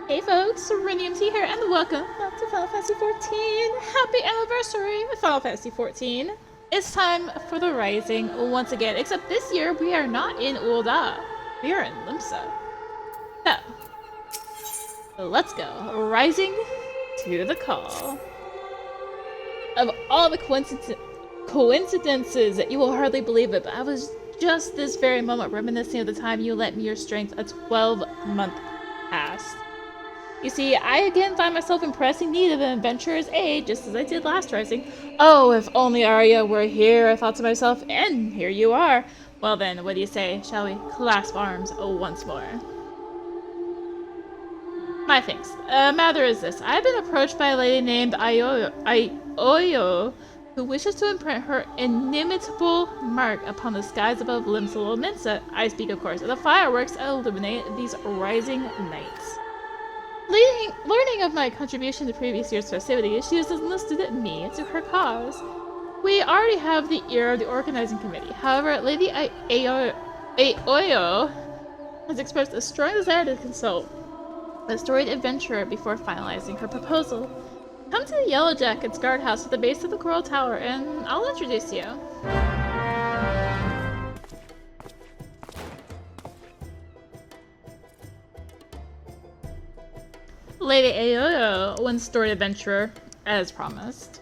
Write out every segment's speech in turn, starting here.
Hey folks, Renium T here, and welcome back to Final Fantasy XIV. Happy anniversary of Final Fantasy XIV. It's time for the Rising once again, except this year we are not in Ul'dah. We are in Limsa. So, let's go. Rising to the call. Of all the coincidences, you will hardly believe it, but I was just this very moment reminiscing of the time you lent me your strength a 12-month past. You see, I again find myself in pressing need of an adventurer's aid, just as I did last Rising. Oh, if only Arya were here, I thought to myself, and here you are. Well then, what do you say? Shall we clasp arms once more? My thanks. Matter is this. I have been approached by a lady named Oyo, who wishes to imprint her inimitable mark upon the skies above Limsa Lominsa. I speak, of course, of the fireworks that illuminate these rising nights. Learning of my contribution to previous year's festivities, she has enlisted me to her cause. We already have the ear of the organizing committee. However, Lady Oyo has expressed a strong desire to consult a storied adventurer before finalizing her proposal. Come to the Yellowjacket's guardhouse at the base of the Coral Tower, and I'll introduce you. Lady Aoyo, one storied adventurer, as promised.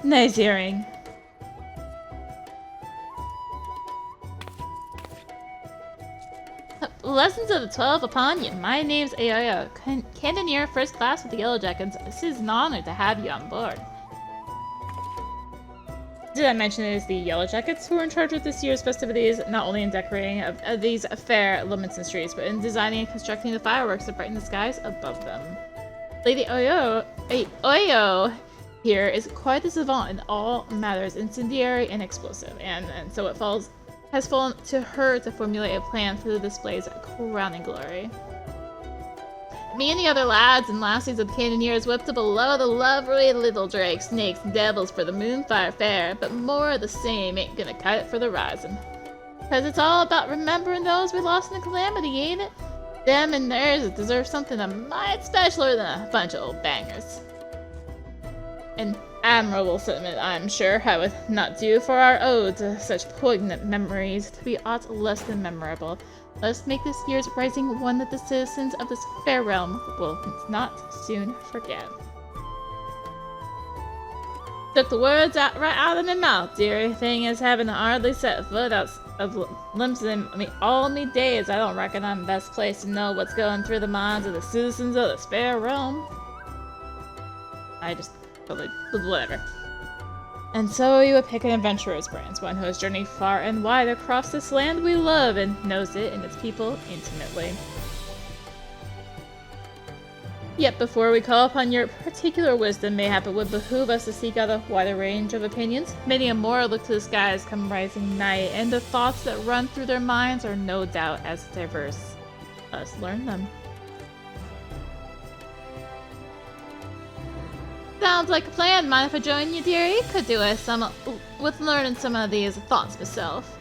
Nice hearing. Lessons of the 12 upon you. My name's Aoyo, Cannoneer First Class with the Yellowjackets. This is an honor to have you on board. Did I mention it is the Yellowjackets who are in charge of this year's festivities, not only in decorating of these fair Lominsan streets, but in designing and constructing the fireworks that brighten the skies above them. Lady Oyo here is quite a savant in all matters incendiary and explosive, and so it has fallen to her to formulate a plan for the display's crowning glory. Me and the other lads and lassies of the Cannoneers whipped up below the lovely little drakes, snakes, and devils for the Moonfire Fair, but more of the same ain't gonna cut it for the Rising. Cause it's all about remembering those we lost in the calamity, ain't it? Them and theirs deserve something a mite specialer than a bunch of old bangers. An admirable sentiment, I'm sure, I would not do for our ode to such poignant memories to be aught less than memorable. Let's make this year's Rising one that the citizens of this fair realm will not soon forget. Took the words right out of my mouth, dearie. Thing is, having hardly set foot out of Limsa in all me days, I don't reckon I'm best placed to know what's going through the minds of the citizens of this fair realm. I just totally, whatever. And so you would pick an adventurer's brains, one who has journeyed far and wide across this land we love and knows it and its people intimately. Yet before we call upon your particular wisdom, mayhap it would behoove us to seek out a wider range of opinions. Many a more look to the skies come rising night, and the thoughts that run through their minds are no doubt as diverse. Let's learn them. Sounds like a plan. Mind if I join you, dearie? Could do with learning some of these thoughts myself.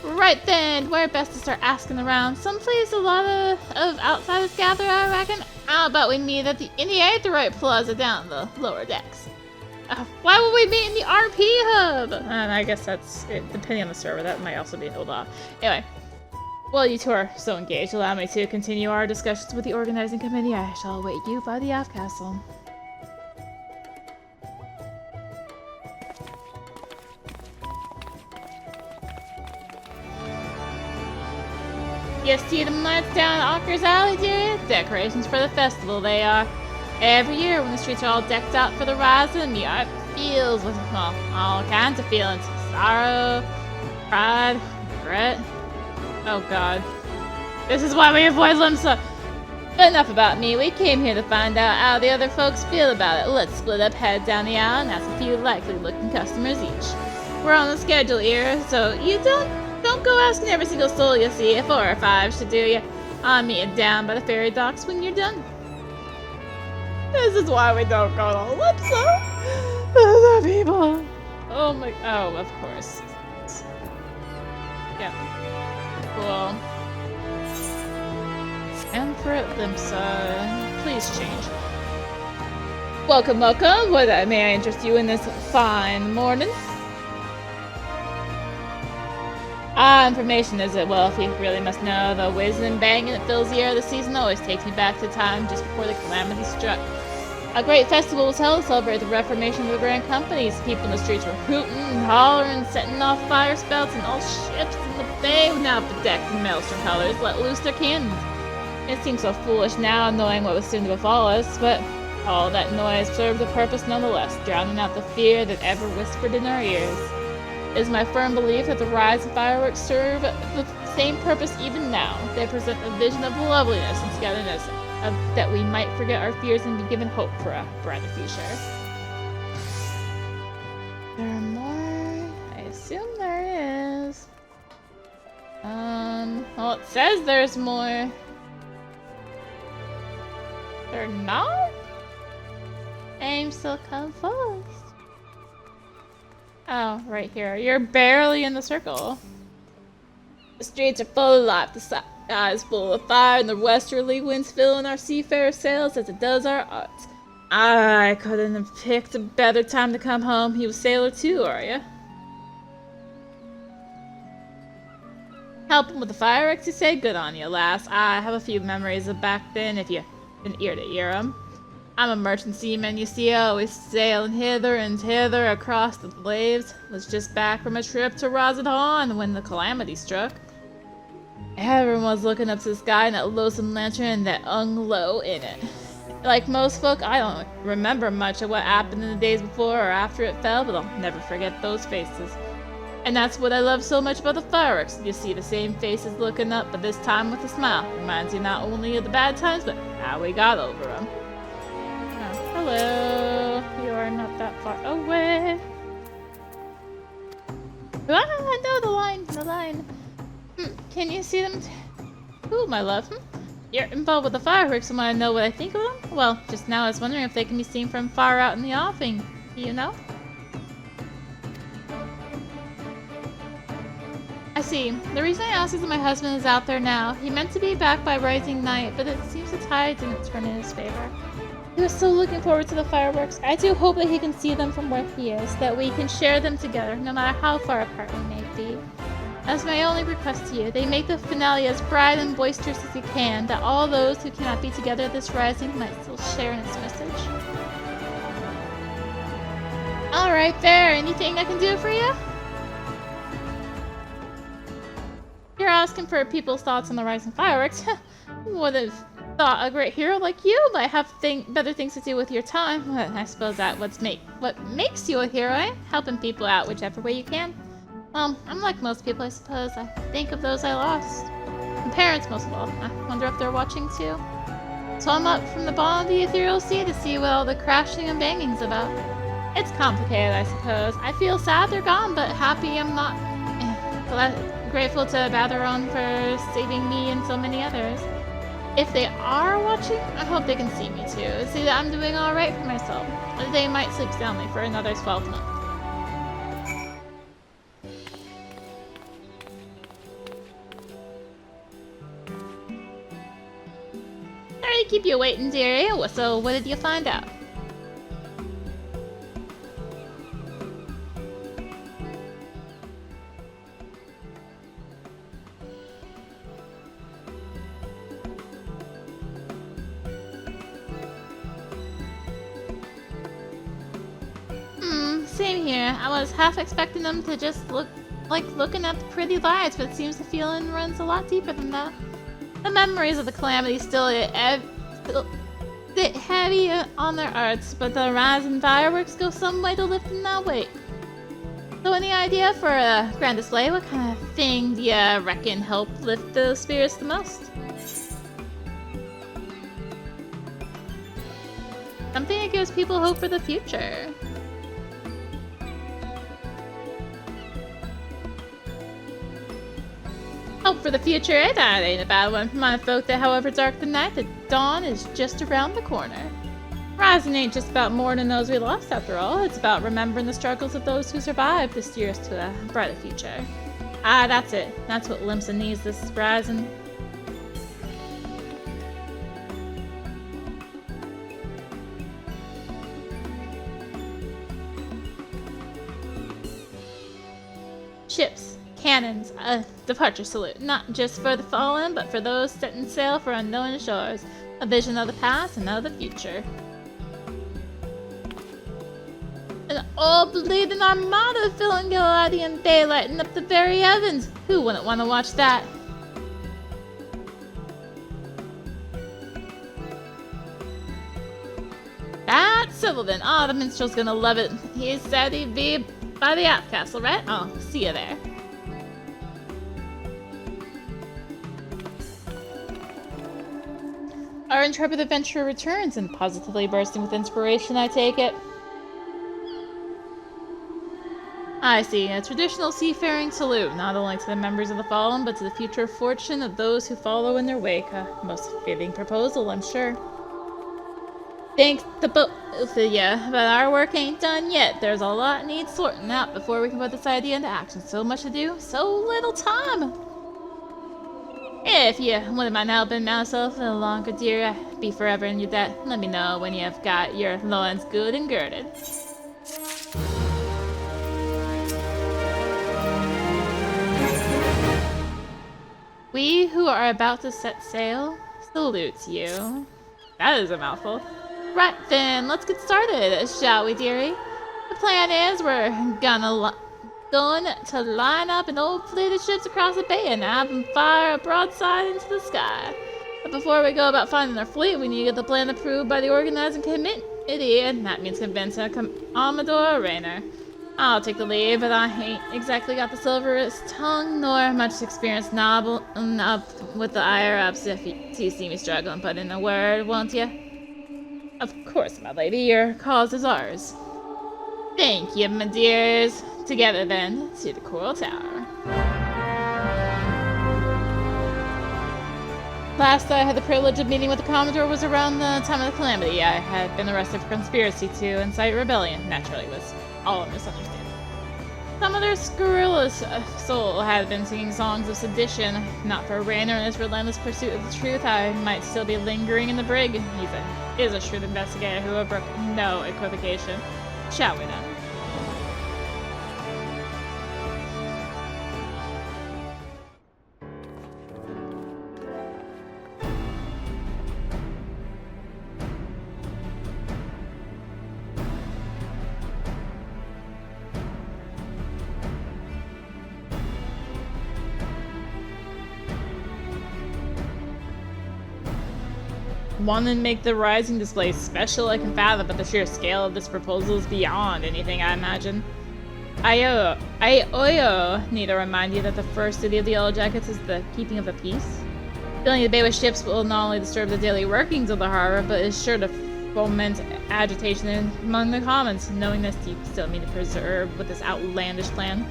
Right then, where best to start asking around? Someplace a lot of outsiders gather, I reckon. How about we meet in the Aetheroid Plaza down the lower decks? Why would we meet in the RP hub? And I guess that's it, depending on the server. That might also be held off. Anyway. While you two are so engaged, allow me to continue our discussions with the organizing committee. I shall await you by the aft castle. You see them lights down Ocker's Alley, dear? Decorations for the festival, they are. Every year when the streets are all decked out for the Rising, the art feels with, well, all kinds of feelings. Sorrow, pride, regret. Oh god. This is why we avoid Limsa! But enough about me. We came here to find out how the other folks feel about it. Let's split up, head down the aisle, and ask a few likely-looking customers each. We're on the schedule here, so you don't go asking every single soul you see. 4 or 5 should do you. I'll meet you down by the ferry docks when you're done. This is why we don't go to Limsa! The people! Oh, of course. Yeah. Cool. Emperor Limsa, please change. Welcome, welcome. What may I interest you in this fine morning? Information is it? Well, if you really must know, the whizzing and banging that fills the air of the season always takes me back to time just before the calamity struck. A great festival was held to celebrate the reformation of the Grand Companies. People in the streets were hooting and hollering, setting off fire spouts, and all ships in the bay were now bedecked in maelstrom colors let loose their cannons. It seems so foolish now, knowing what was soon to befall us, but all that noise served a purpose nonetheless, drowning out the fear that ever whispered in our ears. It is my firm belief that the rise of fireworks serve the same purpose even now. They present a vision of loveliness and togetherness, that we might forget our fears and be given hope for a brighter future. There are more? I assume there is. Well, it says there's more. They're not? Aim still come first. Oh, right here. You're barely in the circle. The streets are full of life. The sky is full of fire, and the westerly winds filling our seafarer sails as it does our arts. I couldn't have picked a better time to come home. You a sailor too, are you? Helping with the fireworks, you say? Good on you, lass. I have a few memories of back then, if you've been ear to ear 'em. I'm a merchant seaman, you see, always sailing hither and thither across the waves. Was just back from a trip to Rosadhon when the calamity struck. Everyone was looking up to the sky in that lonesome lantern that hung low in it. Like most folk, I don't remember much of what happened in the days before or after it fell, but I'll never forget those faces. And that's what I love so much about the fireworks. You see the same faces looking up, but this time with a smile. Reminds you not only of the bad times, but how we got over them. Hello, you are not that far away. Ah, no, the line. Can you see them? Ooh, my love. You're involved with the fireworks and want to know what I think of them? Well, just now I was wondering if they can be seen from far out in the offing. Do you know? I see. The reason I asked is that my husband is out there now. He meant to be back by rising night, but it seems the tide didn't turn in his favor. He was so looking forward to the fireworks. I do hope that he can see them from where he is, that we can share them together, no matter how far apart we may be. That's my only request to you. They make the finale as bright and boisterous as you can, that all those who cannot be together this rising might still share in its message. Alright there, anything I can do for you? You're asking for people's thoughts on the rising fireworks. Would have thought a great hero like you might have better things to do with your time. Well, I suppose that's what makes you a hero, eh? Helping people out whichever way you can. Well, I'm like most people, I suppose. I think of those I lost. And parents, most of all. I wonder if they're watching too. So I'm up from the bottom of the ethereal sea to see what all the crashing and banging's about. It's complicated, I suppose. I feel sad they're gone, but happy I'm not. Grateful to Baderon for saving me and so many others. If they are watching, I hope they can see me too. See that I'm doing alright for myself. They might sleep soundly for another 12 months. Sorry to keep you waiting, dearie. So what did you find out? Same here. I was half expecting them to just look like looking at the pretty lights, but it seems the feeling runs a lot deeper than that. The memories of the calamity still sit heavy on their hearts, but the rising fireworks go some way to lifting that weight. So any idea for a grand display? What kind of thing do you reckon help lift the spirits the most? Something that gives people hope for the future. Hope for the future, eh? That ain't a bad one for my folk that however dark the night, the dawn is just around the corner. Rising ain't just about mourning those we lost after all. It's about remembering the struggles of those who survived to steer us to a brighter future. Ah, that's it. That's what Limsa needs this rising. ships, cannons, a departure salute, not just for the fallen, but for those setting sail for unknown shores. A vision of the past and of the future. An all-bleeding armada filling Galladian Bay, lighting up the very heavens. Who wouldn't want to watch that? That's civil then. Oh, the minstrel's gonna love it. He said he'd be by the App Castle, right? Oh, see you there. Our intrepid adventurer returns and positively bursting with inspiration, I take it. I see. A traditional seafaring salute, not only to the members of the Fallen, but to the future fortune of those who follow in their wake. A most fitting proposal, I'm sure. Thanks to both of you, but our work ain't done yet. There's a lot needs sorting out before we can put this idea into action. So much to do, so little time. If you wouldn't mind helping myself a little longer, dear, I'd be forever in your debt. Let me know when you've got your loins good and girded. We who are about to set sail salute you. That is a mouthful. Right then, let's get started, shall we, dearie? The plan is we're going to line up an old fleet of ships across the bay and have them fire a broadside into the sky. But before we go about finding our fleet, we need to get the plan approved by the organizing committee, and that means convincing Commodore Raynor. I'll take the lead, but I ain't exactly got the silverest tongue nor much experience nobbling up with the higher-ups. If you see me struggling, put in a word, won't you? Of course, my lady, your cause is ours. Thank you, my dears. Together, then, to the Coral Tower. Last I had the privilege of meeting with the Commodore was around the time of the Calamity. I had been arrested for conspiracy to incite rebellion. Naturally, it was all a misunderstanding. Some of their scurrilous soul had been singing songs of sedition. Not for Raynor and his relentless pursuit of the truth, I might still be lingering in the brig. He is a shrewd investigator who will brook no equivocation. Shall we then? Want to make the rising display special I can fathom, but the sheer scale of this proposal is beyond anything I imagine. I need to remind you that the first duty of the Yellowjackets is the keeping of the peace. Filling the bay with ships will not only disturb the daily workings of the harbor, but is sure to foment agitation among the commons. Knowing this, you still need to persevere with this outlandish plan.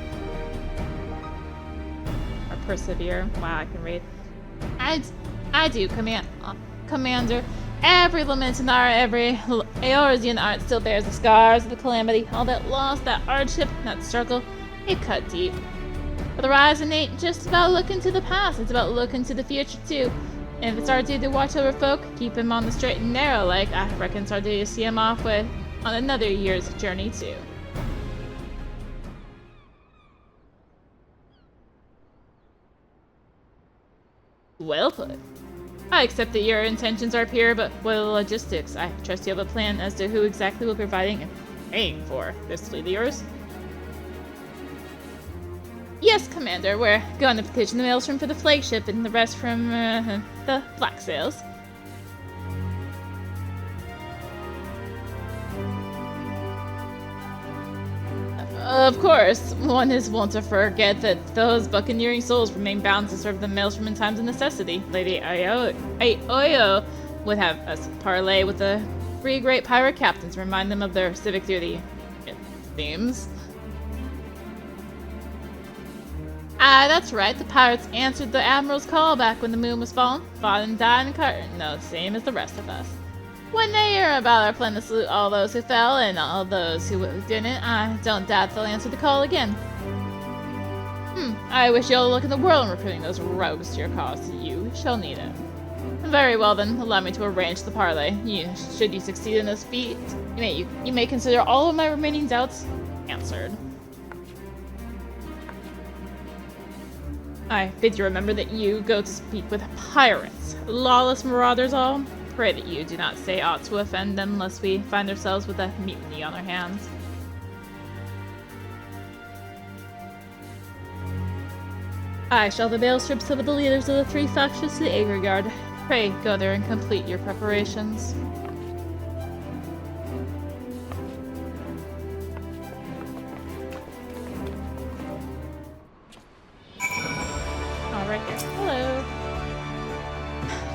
Or persevere. Wow, I can read. I do, Commander. Every lament in art, every Eorzean art still bears the scars of the calamity. All that loss, that hardship, that struggle, it cut deep. But the rising ain't just about looking to the past, it's about looking to the future too. And if it's our duty to watch over folk, keep him on the straight and narrow, like I reckon it's our duty to see him off with on another year's journey too. Well put. I accept that your intentions are pure, but what are the logistics? I trust you have a plan as to who exactly will be providing and paying for this fleet of yours. Yes, Commander, we're going to petition the maelstrom for the flagship and the rest from the black sails. Of course, one is wont to forget that those buccaneering souls remain bound to serve the maelstrom in times of necessity. Lady Oyo would have us parley with the 3 great pirate captains, remind them of their civic duty, it seems. Ah, that's right, the pirates answered the Admiral's call back when the moon was fallen, fought and died in Carton, no, same as the rest of us. When they hear about our plan to salute all those who fell and all those who didn't, I don't doubt they'll answer the call again. I wish you all the luck in the world in recruiting those rogues to your cause. You shall need it. Very well then, allow me to arrange the parley. Should you succeed in this feat, you may consider all of my remaining doubts answered. I bid you remember that you go to speak with pirates, lawless marauders all. Pray that you do not say aught to offend them, lest we find ourselves with a mutiny on our hands. I shall the mail strips of the leaders of the three factions to the Acre Guard. Pray go there and complete your preparations. Alright here. Hello.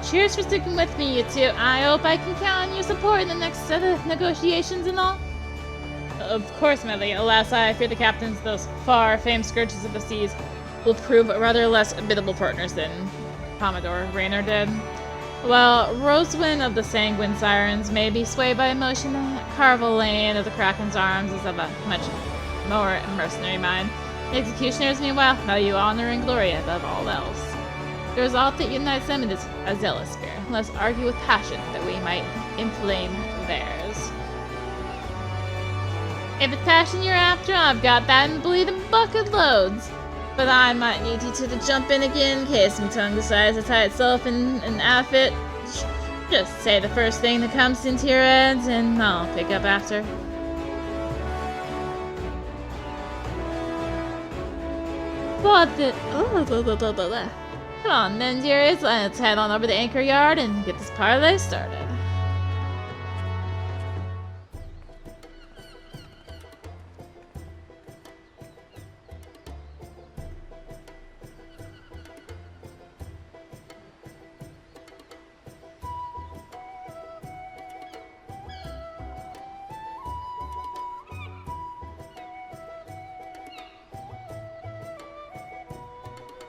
Cheers for sticking with me, you two. I hope I can count on your support in the next set of negotiations and all. Of course, Melly. Alas, I fear the captains, those far-famed scourges of the seas, will prove rather less biddable partners than Commodore Raynor did. While Rosewind of the Sanguine Sirens may be swayed by emotion, Carvalane of the Kraken's Arms is of a much more mercenary mind. The executioners, meanwhile, value honor and glory above all else. There is aught that unites them, and it is a zealous spirit. Let's argue with passion that we might inflame theirs. If it's passion you're after, I've got that in bleeding bucket loads. But I might need you two to jump in again in case my tongue decides to tie itself in an outfit. Just say the first thing that comes into your heads and I'll pick up after. What the... Come on then, dearies. Let's head on over to the Anchor Yard and get this parlay started.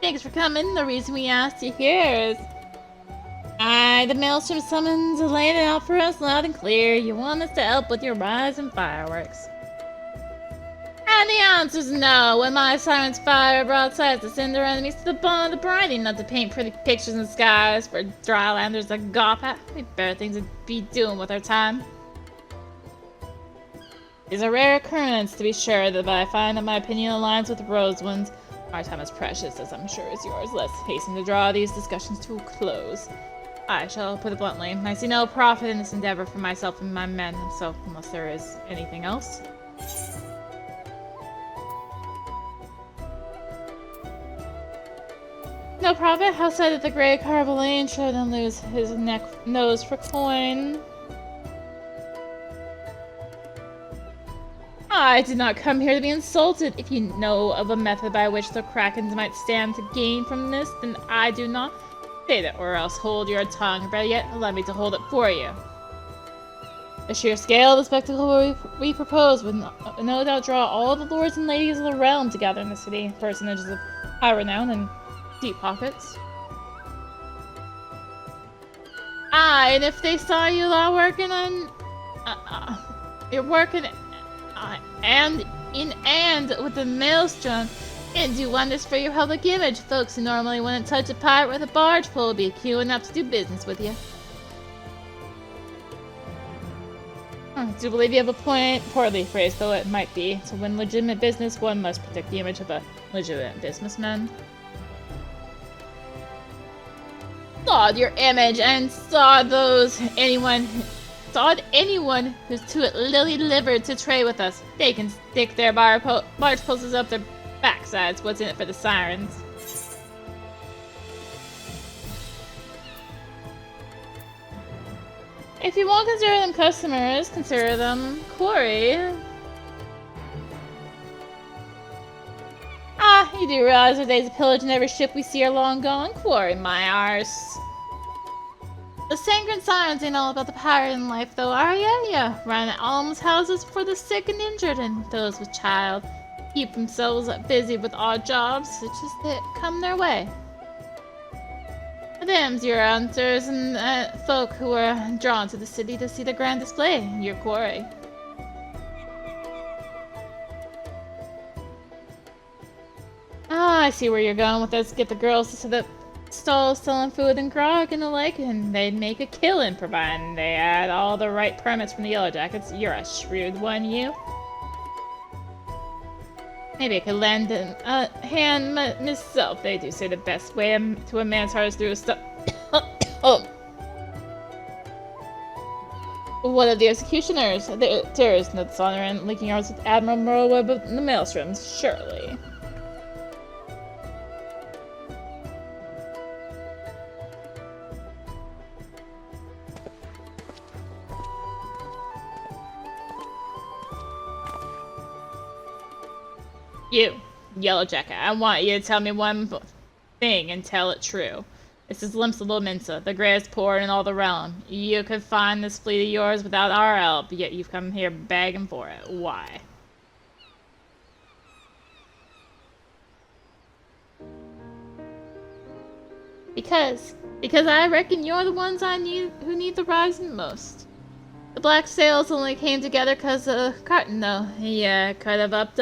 Thanks for coming. The reason we asked you here is... the Maelstrom summons laid it out for us loud and clear. You want us to help with your rise and fireworks. And the answer's no. When my sirens fire broadsides to send their enemies to the bond of brighting, not to paint pretty pictures in the skies for drylanders to gawp at. We better things to be doing with our time. It's a rare occurrence, to be sure, that I find that my opinion aligns with Rosewind's. My time is precious, as I'm sure is yours. Let's hasten to draw these discussions to a close. I shall put it bluntly. I see no profit in this endeavor for myself and my men, so unless there is anything else. No profit? How sad that the Grey Carvalane shouldn't lose his nose for coin. I did not come here to be insulted. If you know of a method by which the Krakens might stand to gain from this, then I do not. Say that, or else hold your tongue. Better yet, allow me to hold it for you. The sheer scale of the spectacle we propose would no doubt draw all the lords and ladies of the realm together in the city, personages of high renown and deep pockets. And if they saw you all working on... you're working... and with the Maelstrom, and do wonders for your public image. Folks who normally wouldn't touch a pirate with a barge pole will be queuing up to do business with you. I do believe you have a point. Poorly phrased though it might be. To win legitimate business, one must protect the image of a legitimate businessman. Sawed your image and saw anyone who's too lily-livered to trade with us. They can stick their barge posts up their backsides. What's in it for the sirens? If you won't consider them customers, consider them quarry. You do realize our days of pillage and every ship we see are long gone? Quarry my arse. The Sanguine Sirens ain't all about the pirate in life, though, are ya? Ya run almshouses for the sick and injured, and those with child. Keep themselves busy with odd jobs, such as that come their way. Them's your hunters and folk who are drawn to the city to see the grand display in your quarry. I see where you're going with this. Get the girls to the stalls selling food and grog and the like, and they'd make a killing, providing they had all the right permits from the Yellowjackets. You're a shrewd one, you. Maybe I could lend a hand myself. They do say the best way to a man's heart is through a stuff. Oh. One of the executioners. There is no dishonor in linking arms with Admiral Merlwyb of the Maelstroms, surely. You, Yellowjacket, I want you to tell me one thing and tell it true. This is Limsa Lominsa, the greatest port in all the realm. You could find this fleet of yours without our help, yet you've come here begging for it. Why? Because I reckon you're the ones who need the rising most. The black sails only came together because of Carton, though. Yeah, could have upped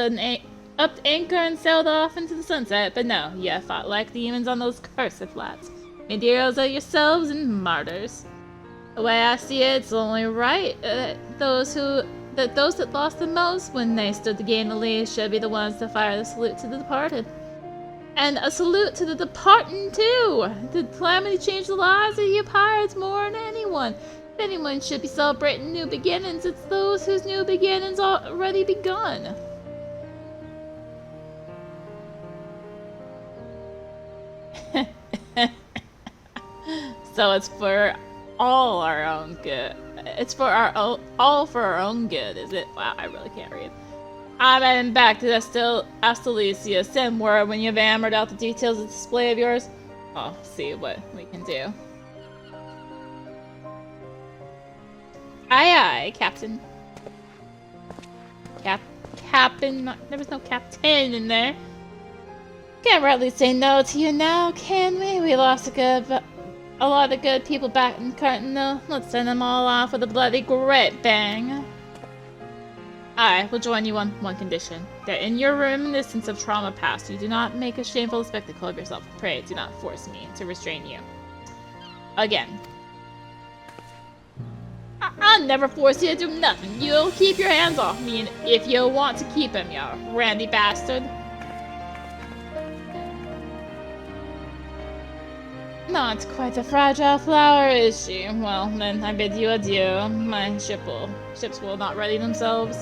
anchor and sailed off into the sunset, but no, you fought like demons on those cursed flats. Made heroes of yourselves and martyrs. The way I see it, it's only right that those that lost the most when they stood to gain the lead should be the ones to fire the salute to the departed. And a salute to the departing, too! The calamity changed the lives of you pirates more than anyone. If anyone should be celebrating new beginnings, it's those whose new beginnings already begun. So it's for all our own good. It's for all for our own good, is it? Wow, I really can't read. I'm heading back to Astalesia. Send word when you've hammered out the details of the display of yours. I'll see what we can do. Aye, aye, Captain. Captain. There was no captain in there. Can't rightly say no to you now, can we? We lost a lot of good people back in Carton, though. Let's send them all off with a bloody great bang. I will join you on one condition. That in your reminiscence of trauma past, you do not make a shameful spectacle of yourself. Pray, do not force me to restrain you. Again. I'll never force you to do nothing. You'll keep your hands off me if you want to keep him, you randy bastard. Not quite a fragile flower, is she? Well, then I bid you adieu. My ships will not ready themselves.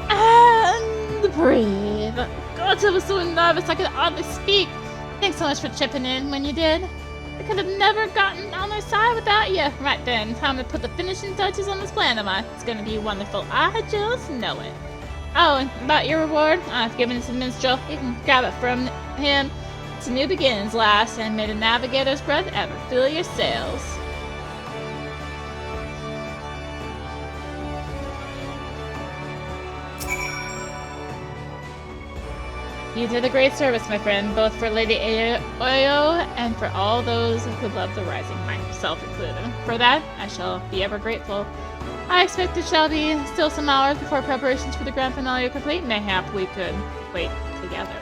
And breathe. God, I was so nervous I could hardly speak. Thanks so much for chipping in when you did. I could have never gotten on their side without you. Right then, time to put the finishing touches on this plan of mine. It's gonna be wonderful. I just know it. Oh, and about your reward, I've given it to the minstrel. You can grab it from him. It's a new beginnings, lass, and may the navigator's breath ever fill your sails. You did a great service, my friend, both for Lady Oyo and for all those who love the Rising, myself included. For that, I shall be ever grateful. I expect it shall be still some hours before preparations for the grand finale are complete. Mayhap we could wait together.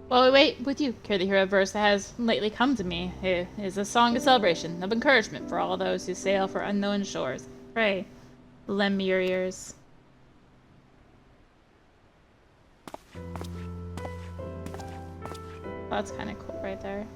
While we wait, would you care to hear a verse that has lately come to me? It is a song of celebration, of encouragement for all those who sail for unknown shores. Pray, lend me your ears. That's kind of cool right there.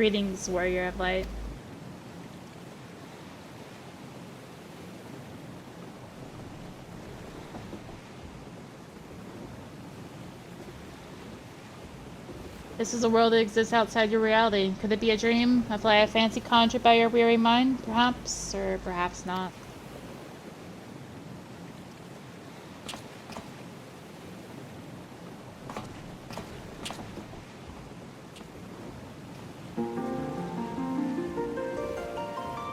Greetings, warrior of light. This is a world that exists outside your reality. Could it be a dream? A fancy conjured by your weary mind? Perhaps, or perhaps not.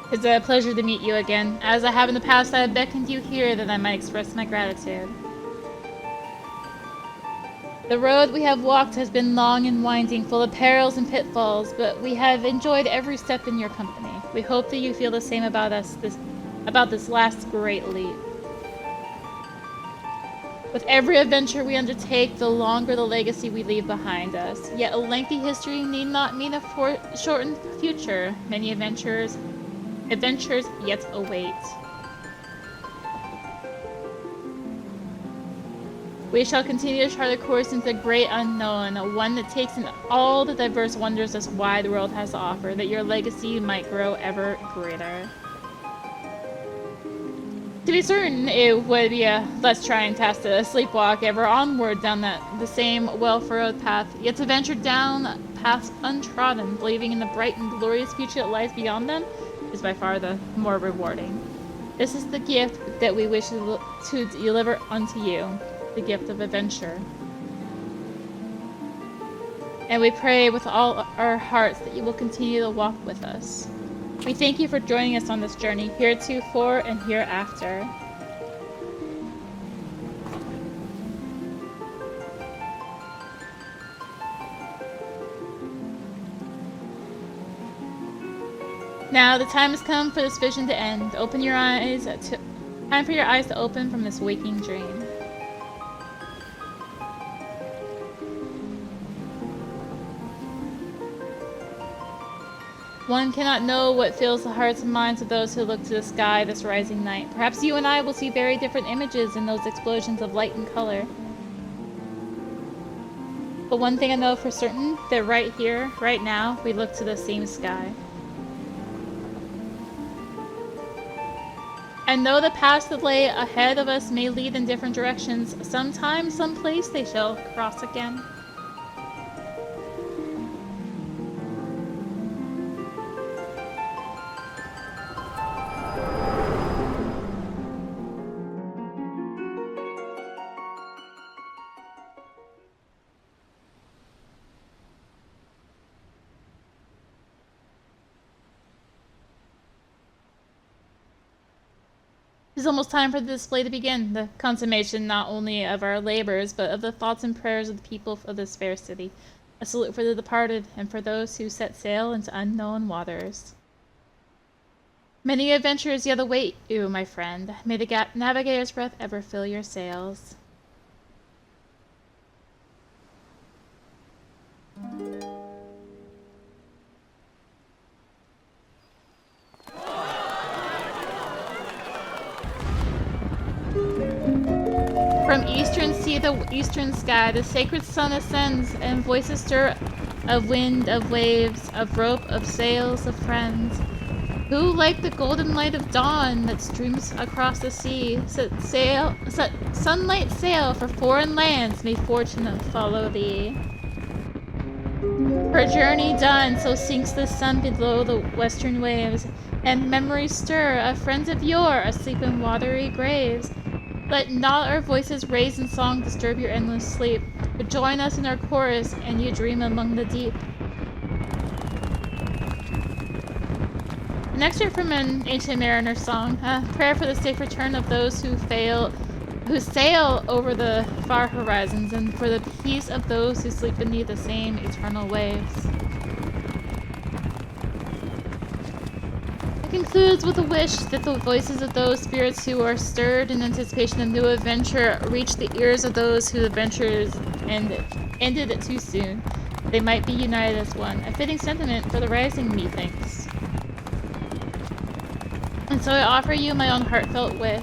It's a pleasure to meet you again. As I have in the past, I have beckoned you here that I might express my gratitude. The road we have walked has been long and winding, full of perils and pitfalls, but we have enjoyed every step in your company. We hope that you feel the same about this last great leap. With every adventure we undertake, the longer the legacy we leave behind us. Yet a lengthy history need not mean a shortened future. Many adventures yet await. We shall continue to chart a course into the great unknown, one that takes in all the diverse wonders this wide world has to offer, that your legacy might grow ever greater. To be certain, it would be a less trying task to sleepwalk ever onward down the same well-furrowed path, yet to venture down paths untrodden, believing in the bright and glorious future that lies beyond them, is by far the more rewarding. This is the gift that we wish to deliver unto you. The gift of adventure. And we pray with all our hearts that you will continue to walk with us. We thank you for joining us on this journey, heretofore and hereafter. Now the time has come for this vision to end. Open your eyes. Time for your eyes to open from this waking dream. One cannot know what fills the hearts and minds of those who look to the sky this rising night. Perhaps you and I will see very different images in those explosions of light and color. But one thing I know for certain, that right here, right now, we look to the same sky. And though the paths that lay ahead of us may lead in different directions, sometime, someplace they shall cross again. It is almost time for the display to begin, the consummation not only of our labors, but of the thoughts and prayers of the people of this fair city. A salute for the departed, and for those who set sail into unknown waters. Many adventures yet await you, my friend. May the navigator's breath ever fill your sails. From eastern sea to eastern sky, the sacred sun ascends, and voices stir of wind, of waves, of rope, of sails, of friends, who, like the golden light of dawn that streams across the sea, set sunlight sail for foreign lands, may fortune follow thee. Her journey done, so sinks the sun below the western waves, and memories stir of friends of yore asleep in watery graves. Let not our voices raised in song disturb your endless sleep, but join us in our chorus, and you dream among the deep. An excerpt from an ancient mariner's song, a prayer for the safe return of those who sail over the far horizons, and for the peace of those who sleep beneath the same eternal waves. It concludes with a wish that the voices of those spirits who are stirred in anticipation of new adventure reach the ears of those whose adventures ended it too soon. They might be united as one, a fitting sentiment for the rising, methinks. And so I offer you my own heartfelt wish,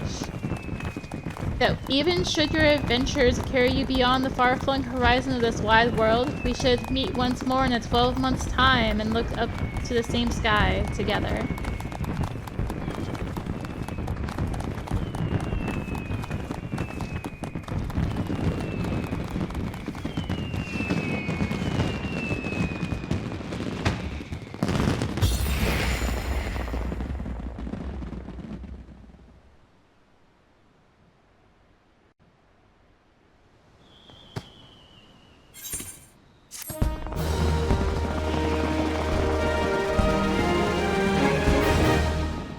that even should your adventures carry you beyond the far-flung horizon of this wide world, we should meet once more in a 12 months' time and look up to the same sky together.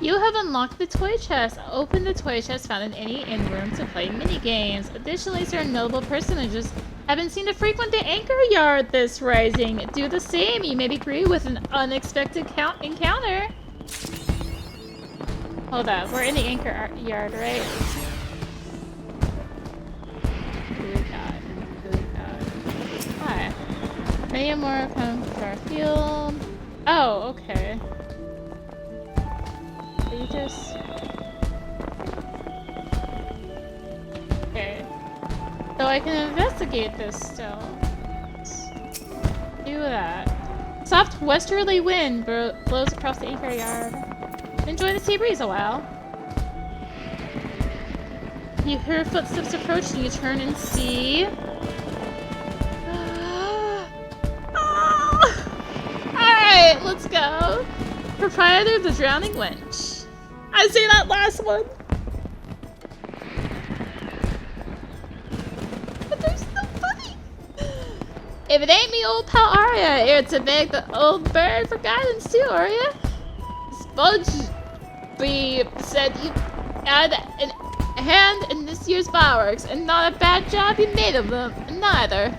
You have unlocked the toy chest. Open the toy chest found in any inn room to play mini-games. Additionally, certain notable personages have been seen to frequent the anchor yard this rising. Do the same. You may be greeted with an unexpected encounter. Hold up. We're in the anchor yard, right? Good God. Good God. Hi. Many more come to our field. Oh, okay. You just... Okay. So I can investigate this still. Let's do that. Soft westerly wind blows across the anchor yard. Enjoy the sea breeze a while. You hear footsteps approach and you turn and see... Alright, let's go. Proprietor of the Drowning Wench. I see that last one. But they're so funny. If it ain't me old pal Arya, here to beg the old bird for guidance too, Arya. SpongeBob said you had a hand in this year's fireworks, and not a bad job you made of them, neither.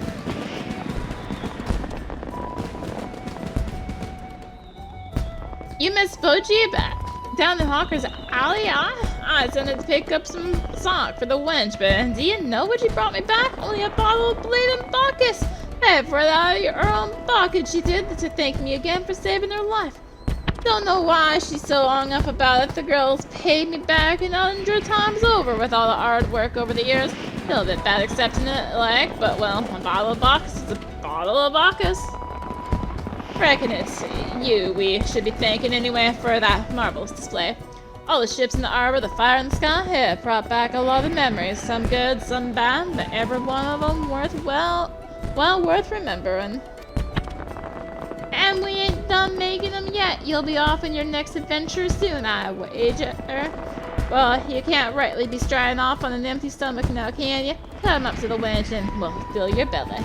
You miss Boji back down the Hawker's Alley? I sent it to pick up some sock for the wench, but do you know what she brought me back? Only a bottle of bleeding Bacchus. Hey, for that out of your own pocket she did to thank me again for saving her life. Don't know why she's so hung up about it. The girl's paid me back 100 times over with all the hard work over the years. A little bit bad accepting it, like, but well, a bottle of Bacchus is a bottle of Bacchus. Reckon it's you we should be thanking anyway for that marvelous display. All the ships in the harbor, the fire in the sky, have brought back a lot of memories. Some good, some bad, but every one of them well worth remembering. And we ain't done making them yet. You'll be off on your next adventure soon, I wager. Well, you can't rightly be striding off on an empty stomach now, can you? Come up to the wench and we'll fill your belly.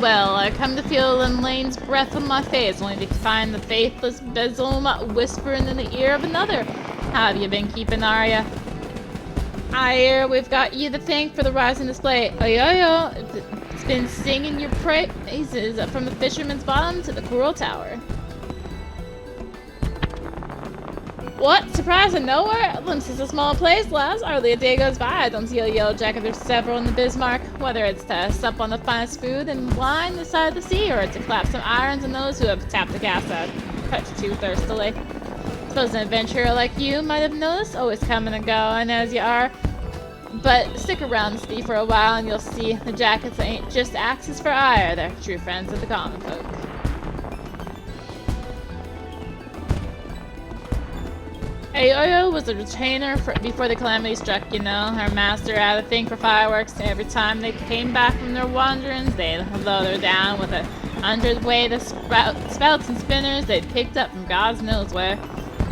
Well, I come to feel Lane's breath on my face, only to find the faithless besom whispering in the ear of another. How have you been keeping, Arya? I hear we've got you to thank for the rising display. Oh, yo, it's been singing your praises from the Fisherman's Bottom to the Coral Tower. What? Surprise of nowhere? Limsa's a small place, lass. Hardly a day goes by I don't see a Yellowjacket. There's several in the Bismarck. Whether it's to sup on the finest food and wine this side of the sea, or to clap some irons on those who have tapped the gas out touch too thirstily. Suppose an adventurer like you might have noticed, always coming and going as you are. But stick around the sea for a while and you'll see the jackets ain't just axes for ire. They're true friends of the common folk. Aoyo was a retainer before the calamity struck, you know. Her master had a thing for fireworks. Every time they came back from their wanderings, they'd load her down with 100 weight of spouts and spinners they'd picked up from God knows where.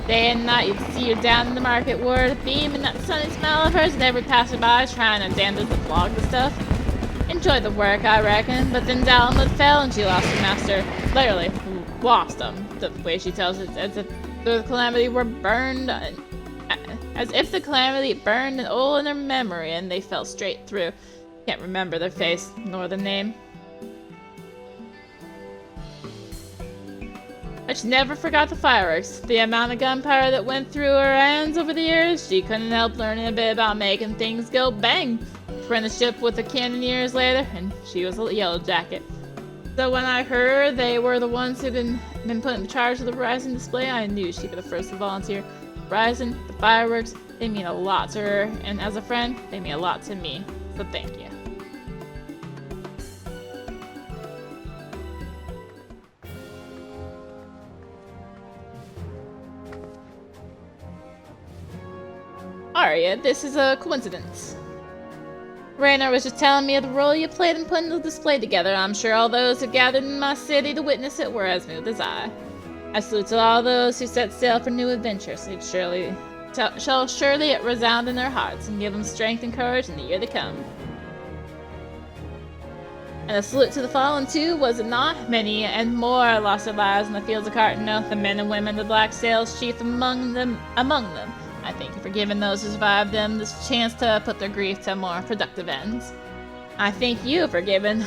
Day and night, you'd see her down in the market ward, beaming that sunny smile of hers at every passerby, trying her damnedest to flog the stuff. Enjoyed the work, I reckon, but then Dalamud fell and she lost her master. Literally, lost him, the way she tells it, as if the calamity were burned, as if the calamity burned an hole in their memory and they fell straight through. Can't remember their face, nor the name. But she never forgot the fireworks. The amount of gunpowder that went through her hands over the years, she couldn't help learning a bit about making things go bang. Apprenticeship with the cannoneers later, and she was a Yellowjacket. So when I heard they were the ones who'd been put in charge of the Horizon display, I knew she'd be the first to volunteer. Horizon, the fireworks, they mean a lot to her, and as a friend, they mean a lot to me. So thank you. Arya, this is a coincidence. Raynor was just telling me of the role you played in putting the display together. I'm sure all those who gathered in my city to witness it were as moved as I. I salute to all those who set sail for new adventures. It shall surely resound in their hearts and give them strength and courage in the year to come. And a salute to the fallen too, was it not? Many and more lost their lives in the fields of Cartano, the men and women, the Black Sails chief among them. I thank you for giving those who survived them this chance to put their grief to more productive ends. I thank you for giving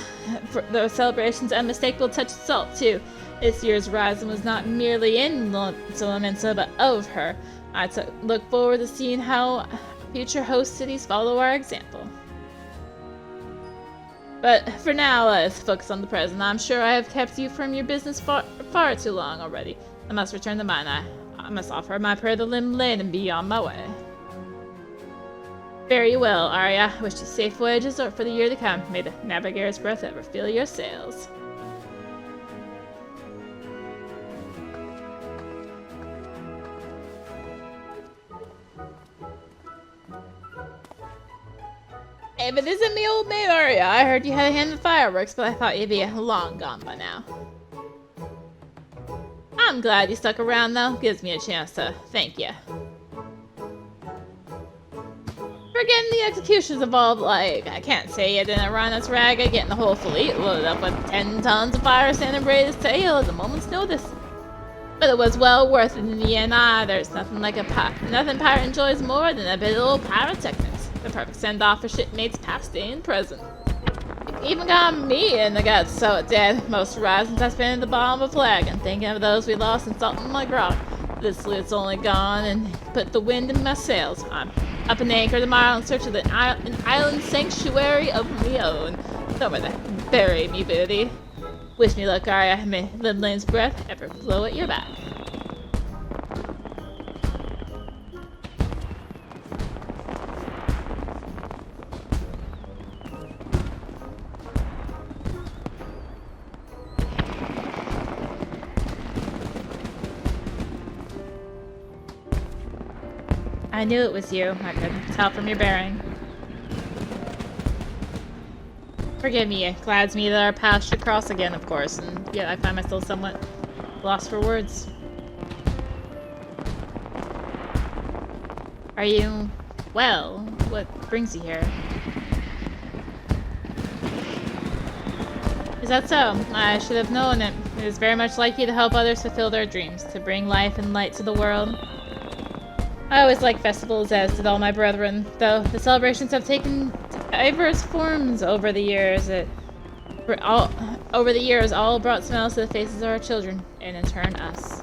the celebrations a unmistakable touch of salt, too. This year's Horizon was not merely in Limsa Lominsa, but of her. I look forward to seeing how future host cities follow our example. But for now, let's focus on the present. I'm sure I have kept you from your business far too long already. I must return to mine. I must offer my prayer to Lim Lane and be on my way. Very well, Arya. Wish you safe voyages for the year to come. May the navigator's breath ever fill your sails. If it isn't me old maid Arya, I heard you had a hand in fireworks, but I thought you'd be long gone by now. I'm glad you stuck around, though. Gives me a chance to thank you. For getting the executions involved, like, I can't say you didn't run us ragged, getting the whole fleet loaded up with 10 tons of fire sand and ready to sail at a moment's notice. But it was well worth it in the end. There's nothing like nothing pirate enjoys more than a bit of old pyrotechnics. The perfect send-off for shipmates past, day, and present. Even got me in the guts, so it did. Most horizons I spent at the bottom of a flag and thinking of those we lost in something like rock. This fleet's only gone and put the wind in my sails. I'm up an anchor tomorrow in search of an island sanctuary of my own. Somewhere to bury me booty. Wish me luck, Arya. May Limlane's breath ever blow at your back. I knew it was you. I couldn't tell from your bearing. Forgive me, it glads me that our paths should cross again, of course, and yet I find myself somewhat lost for words. Are you well? What brings you here? Is that so? I should have known it. It is very much like you to help others fulfill their dreams, to bring life and light to the world. I always liked festivals, as did all my brethren, though the celebrations have taken diverse forms over the years. All brought smiles to the faces of our children, and in turn us.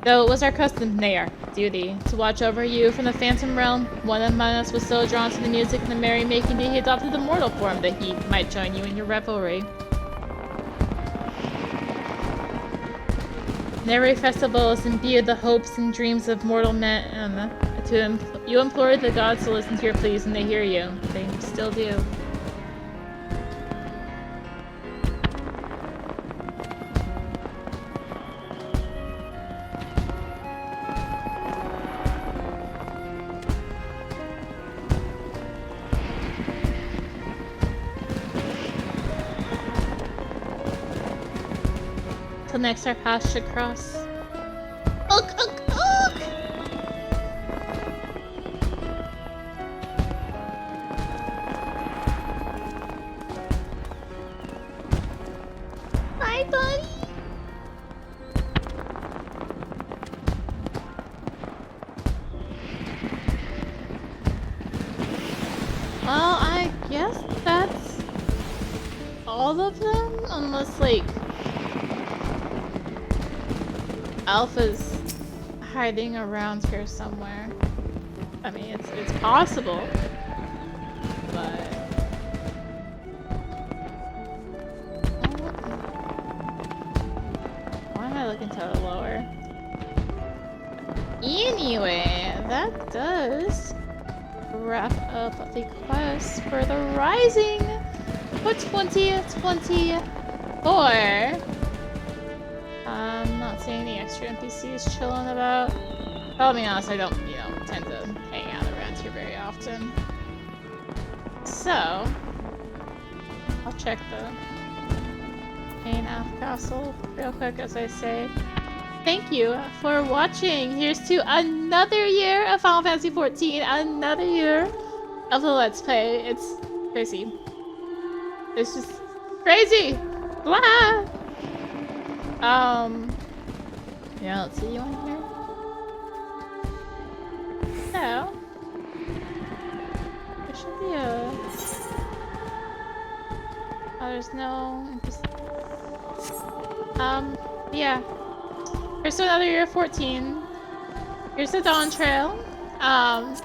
Though it was our custom, nay, our duty, to watch over you from the phantom realm, one among us was so drawn to the music and the merrymaking that he adopted the mortal form that he might join you in your revelry. And every festival is imbued the hopes and dreams of mortal men. You implored the gods to listen to your pleas, and they hear you. They still do. Till next our paths should cross. Ugh, ugh, ugh! Bye, buddy! Well, I guess that's all of them, unless, like, Alpha's hiding around here somewhere. I mean, it's possible, but why am I looking to the lower? Anyway, that does wrap up the quest for the Rising for 2024. I'm not seeing any extra NPCs chilling about. I'll be honest, I don't, tend to hang out around here very often. So, I'll check the main Alpha Castle real quick as I say. Thank you for watching. Here's to another year of Final Fantasy XIV, another year of the Let's Play. It's crazy. It's just crazy. Blah. Yeah, let's see you on here. So, there should be a. Oh, there's no. Yeah. Here's to another year of 14. Here's the Dawn Trail.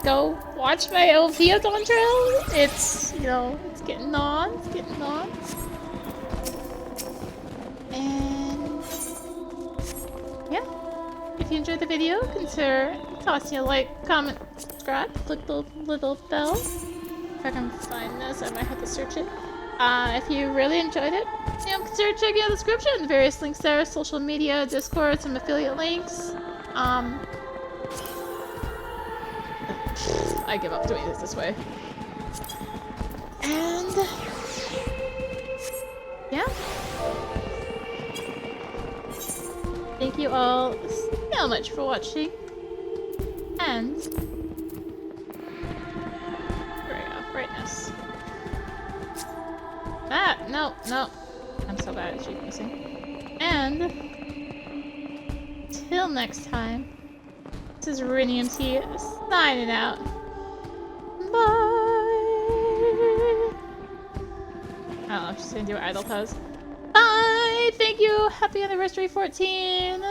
Go watch my LV Dawn Trail. It's, it's getting on. It's getting on. And yeah. If you enjoyed the video, consider tossing a like, comment, subscribe, click the little bell. If I can find this, I might have to search it. If you really enjoyed it, consider checking out the description. The various links there, social media, Discord, some affiliate links. I give up doing this way. And yeah. Thank you all so much for watching. And very off brightness. Ah, no. I'm so bad at sheep missing. And till next time, this is Rinium T signing out. Bye. I don't know if she's gonna do an idle pose. Bye. Thank you. Happy anniversary 14.